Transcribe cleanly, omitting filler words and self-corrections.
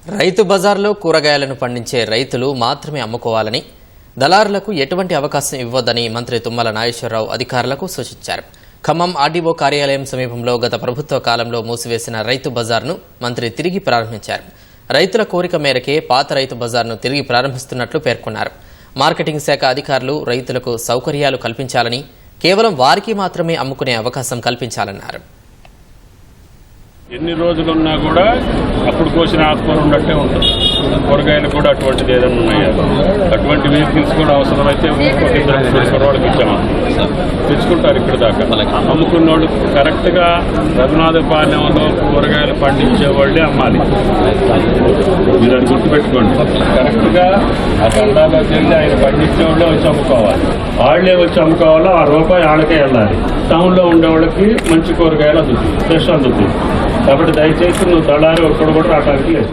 రైతు బజార్లో కూరగాయలను పండించే రైతులు మాత్రమే అమ్ముకోవాలని, దళారులకు ఎటువంటి అవకాశం ఇవ్వొద్దని మంత్రి తుమ్మల నాగేశ్వరరావు అధికారులకు సూచించారు. ఖమ్మం ఆర్డీఓ కార్యాలయం సమీపంలో గత ప్రభుత్వ కాలంలో మూసివేసిన రైతు బజార్ను మంత్రి తిరిగి ప్రారంభించారు. రైతుల కోరిక మేరకే పాత రైతు బజార్ను తిరిగి ప్రారంభిస్తున్నట్లు పేర్కొన్నారు. మార్కెటింగ్ శాఖ అధికారులు రైతులకు సౌకర్యాలు కల్పించాలని, కేవలం వారికి మాత్రమే అమ్ముకునే అవకాశం కల్పించాలన్నారు. ఎన్ని రోజులున్నా కూడా అప్పుడు కోసిన ఆకుకూర ఉన్నట్టే ఉంటుంది. కూరగాయలు కూడా అటువంటిది ఏదైనా ఉన్నాయా, అటువంటి వెహికల్స్ కూడా అవసరమైతే కుర్రవాళ్ళకి ఇచ్చాము, తెచ్చుకుంటారు ఇక్కడ దాకా. అమ్ముకున్న వాళ్ళు కరెక్ట్గా రఘునాథపాలెంలో కూరగాయలు పండించే వాళ్ళే అమ్మాలి. మీరు అది గుర్తుపెట్టుకోండి. కరెక్ట్గా ఆ దండాలోకి వెళ్ళి ఆయన పండించే వాళ్ళే వచ్చి అమ్ముకోవాలి. వాళ్లే వచ్చి అమ్ముకోవాలో ఆ రూపాయి వాళ్ళకే వెళ్ళాలి. టౌన్లో ఉండే వాళ్ళకి మంచి కూరగాయలు అందుతుంది, ఫ్రెష్ అందుతుంది. కాబట్టి దయచేసి నువ్వు దళారు ఒక్కడు కూడా రావడానికి లేదు.